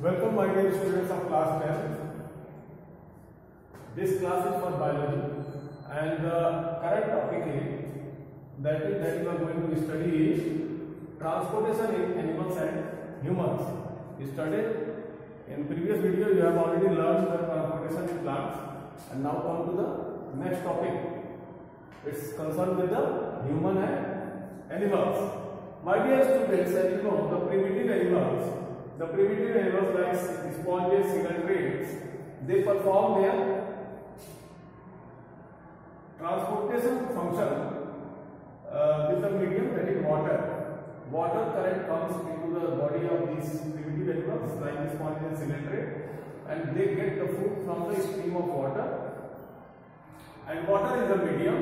Welcome my dear students of class 10. This class is for biology and the current topic is that we are going to study is transportation in animals and humans. We studied in previous video, you have already learned the transportation in plants, and now come to the next topic. It's concerned with the human and animals. My dear students, as you know, the primitive animals like sponges, ciliates, they perform their transportation function with the medium, that is water. Water current comes into the body of these primitive animals like sponges and ciliates, and they get the food from the stream of water, and water is the medium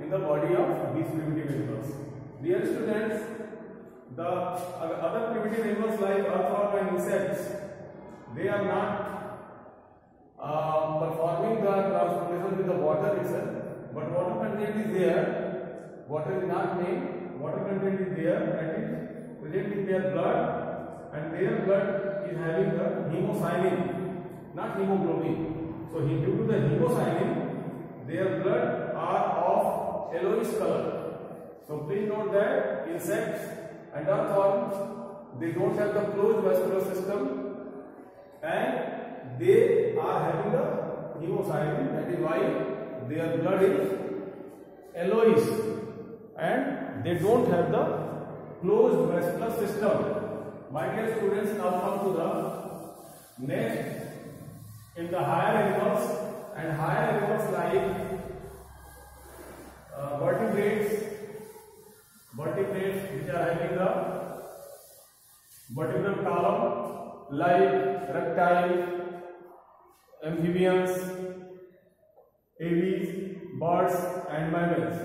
in the body of these primitive animals. Dear students, the other primitive animals like earthworm and insects, they are not performing the transportation with the water itself, but water content is there. Water is not named, water content is there, that is present in their blood, and their blood is having the hemocyanin, not hemoglobin. So due to the hemocyanin, their blood are of yellowish color. So please note that insects and earthworms, they don't have the closed vascular system, and they are having the hemocyanin. That is why their blood is yellowish, and they don't have the closed vascular system. My dear students, now come to the next. In the higher animals and higher animals like vertebrates which are having the vertebral column, like reptile, amphibians, aves, birds and mammals,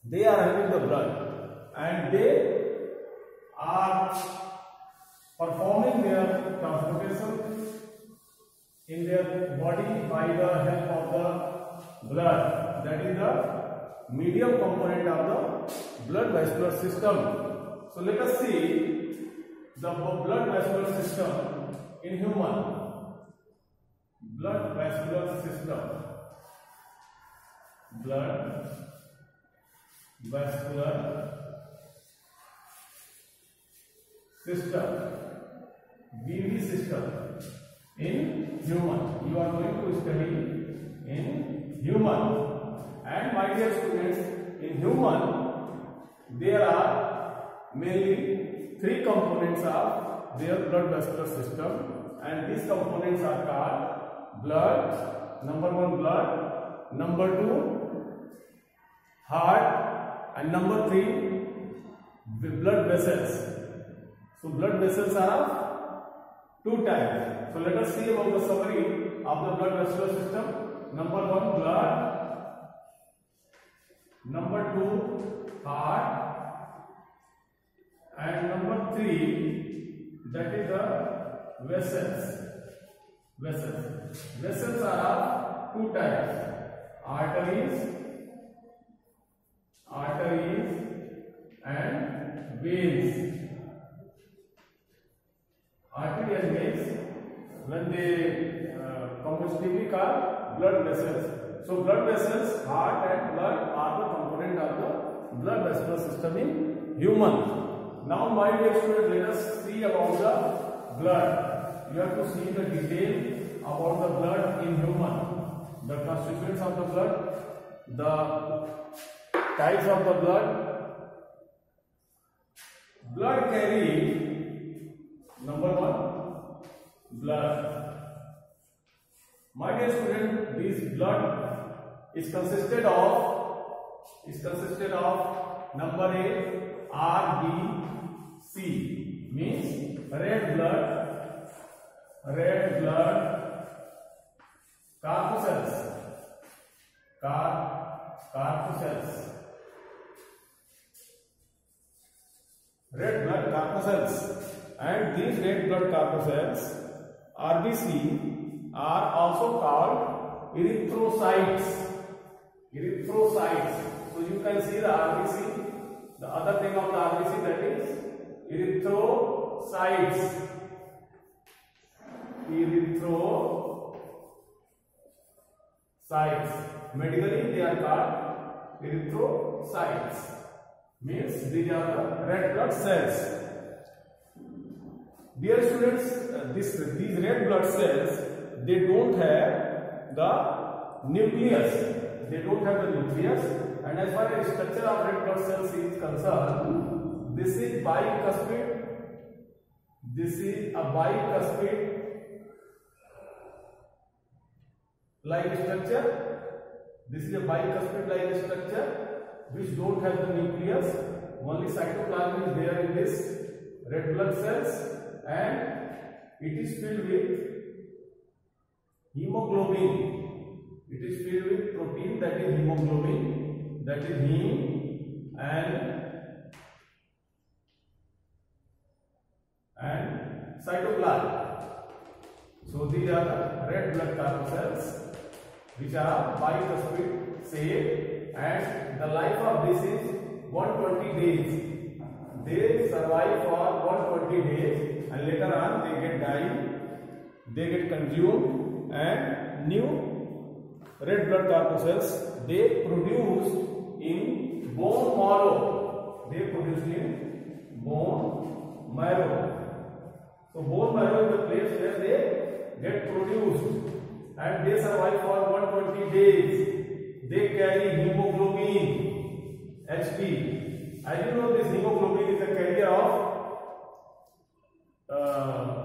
they are having the blood, and they are performing their transportation in their body by the help of the blood, that is the medium component of the blood vascular system. So let us see the blood vascular system in human. Blood vascular system. Blood vascular system. BV system in human. You are going to study in human. And my dear students, in human, there are mainly three components of their blood vascular system, and these components are called blood, number one blood, number two heart, and number three blood vessels. So blood vessels are of two types. So let us see about the summary of the blood vascular system. Number one blood, number two heart, and number three, that is the vessels. Vessels are of two types: arteries and veins. Artery and veins, when they combustively called blood vessels. So blood vessels, heart and blood are the component of the blood vascular system in human. Now my dear students, let us see about the blood. You have to see the detail about the blood in human. The constituents of the blood, the types of the blood. Blood carry, number one, blood. My dear student, this blood is consisted of number A, RBC, means red blood corpuscles, red blood corpuscles, and these red blood corpuscles, RBC, are also called erythrocytes. So you can see the RBC, the other thing of the RBC, that is erythrocytes. erythrocytes. Medically they are called erythrocytes. Means these are the red blood cells. Dear students, these red blood cells, they don't have the nucleus. They don't have the nucleus, and as far as structure of red blood cells is concerned, this is bicuspid. This is a bicuspid like structure. This is a bicuspid like structure which don't have the nucleus. Only cytoplasm is there in this red blood cells, and it is filled with hemoglobin. It is filled with protein, that is hemoglobin, that is heme, and cytoplasm. So these are the red blood corpuscles which are bicuspid shape, and the life of this is 120 days. They survive for 120 days, and later on they get died, they get consumed, and new red blood corpuscles they produce in bone marrow. They produce in bone marrow. So bone marrow is the place where they get produced, and they survive for 120 days. They carry hemoglobin Hb. As you know, this hemoglobin is a carrier of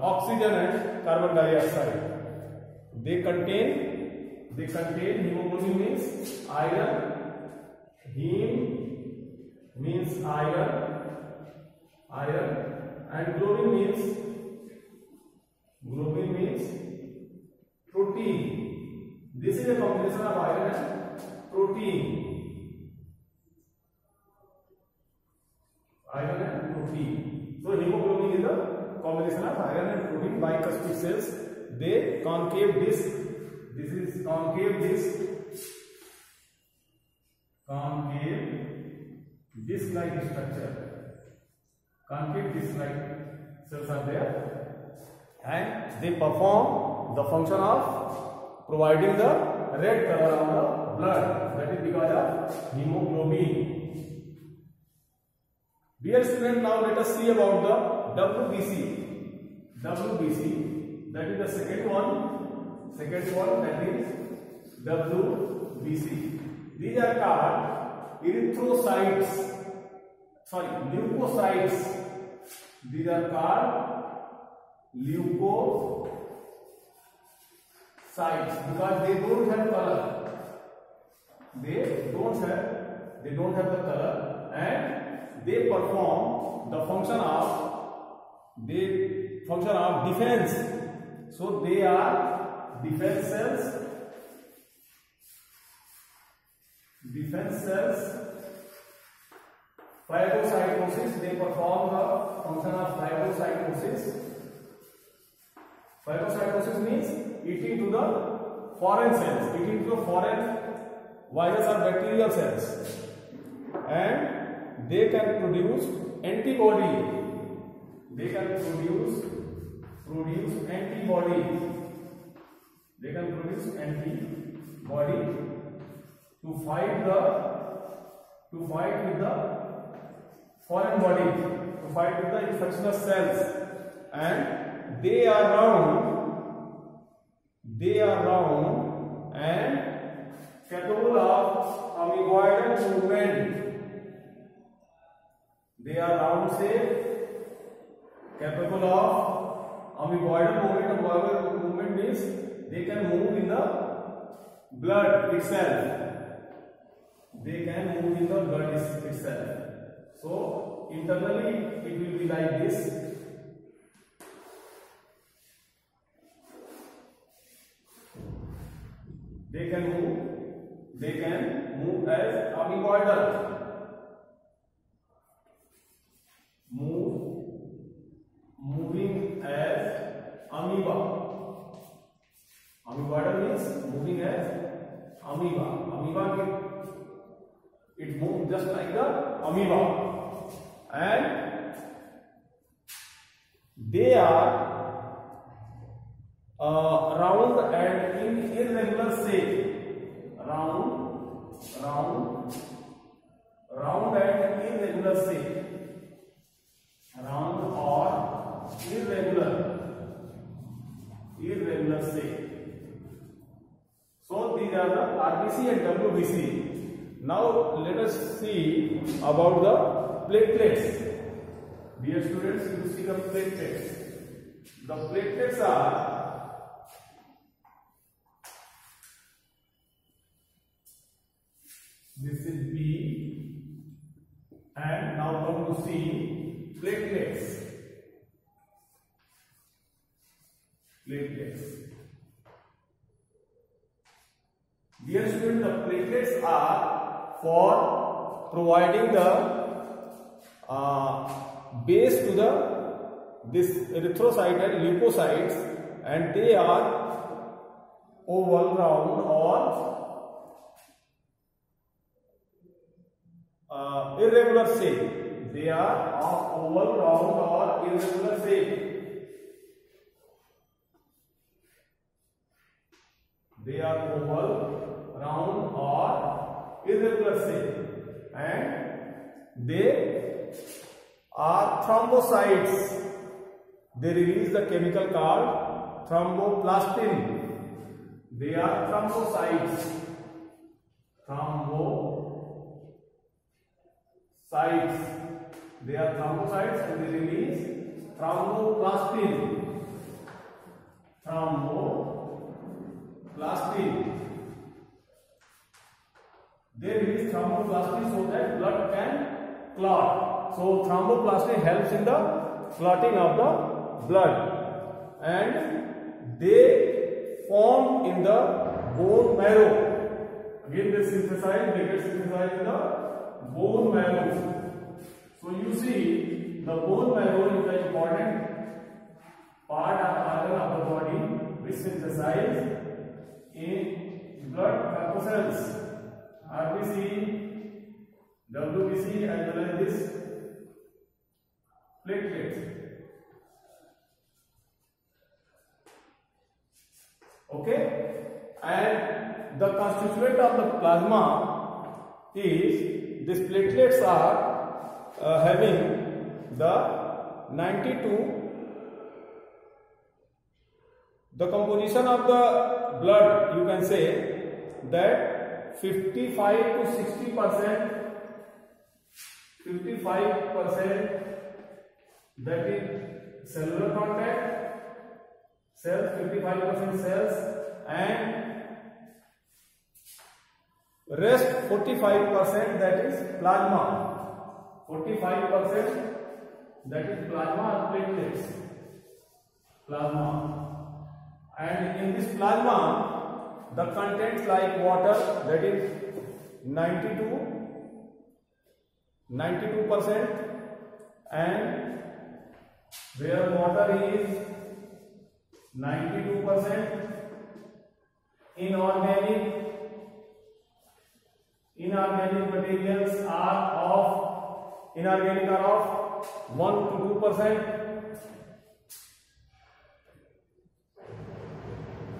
oxygen and carbon dioxide. They contain hemoglobin means iron, heme means iron, and globin means protein. This is a combination of iron and protein. So hemoglobin is a combination of iron and protein. Bicuspid cells, they concave disc. This is concave disc. Concave disc-like structure. Concave disc-like cells are there, and they perform the function of providing the red color of the blood. That is because of hemoglobin. Dear student, now let us see about the WBC. WBC, that is the second one, that is WBC. These are called leukocytes. These are called leukocytes because they don't have color. They don't have the color, and they perform the function of defense. So they are defense cells. Phagocytosis, they perform the function of phagocytosis. Phagocytosis means eating to the foreign cells, eating to the foreign virus or bacterial cells, and they can produce antibody. They can produce antibody. They can produce antibody to fight with the foreign body, to fight with the infectious cells, and they are round and capable of amoeboidal movement. They are round shape, capable of amoeboidal movement. Amoeboidal movement means they can move in the blood itself. So internally it will be like this. They can move as amoeboidal. Moving as amoeba. Amoeboidal means moving as amoeba. Amoeba, it moves just like the amoeba, and they are round and in irregular shape. Round and irregular shape. Round or irregular shape. So these are the RBC and WBC. Now let us see about the platelets. Dear students, you see the platelets. The platelets are this is B, and now come to see platelets. Dear students, the platelets are for providing the base to this erythrocyte and leukocytes, and they are oval, round or irregular shape. They are of oval, round or irregular shape. They are oval, round or irregular shape, and they are thrombocytes. They release the chemical called thromboplastin. They are thrombocytes. They are thrombocytes and they release thromboplastin. They release thromboplastin so that blood can clot. So thromboplastin helps in the clotting of the blood, and they form in the bone marrow. Again they get synthesized in the bone marrow. So you see, the bone marrow is the important part of organ of the body which synthesize in blood corpuscles, RBC, WBC, as well as this platelets. Okay, and the constituent of the plasma is these platelets are having the 92. The composition of the blood, you can say that 55 to 60%. 55% that is cellular contact, cells, 55% cells, and rest 45% that is plasma. 45% that is plasma or platelets. And in this plasma, the contents like water, that is 92%, and where water is 92%, inorganic materials are of 1 to 2%,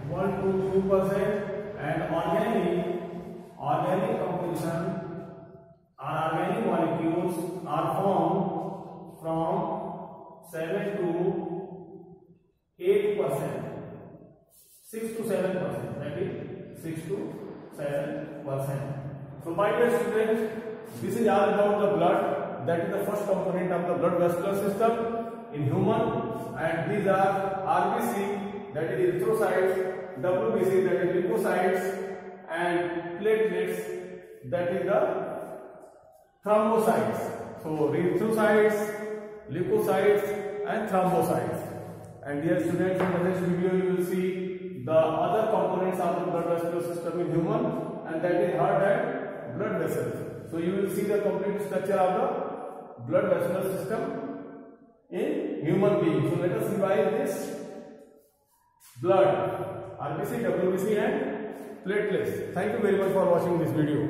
1 to 2%, and organic composition or organic molecules are formed from 7 to 8%, 6 to 7%, that is 6 to 7%. So my dear students, this is all about the blood. That is the first component of the blood vascular system in human, and these are RBC, that is erythrocytes, WBC, that is leukocytes, and platelets, that is the thrombocytes. So erythrocytes, leukocytes, and thrombocytes. And dear students, in the next video you will see the other components of the blood vascular system in human, and that is heart and blood vessels. So you will see the complete structure of the blood vascular system in human being. So let us revise this: blood, RBC, WBC, and platelets. Thank you very much for watching this video.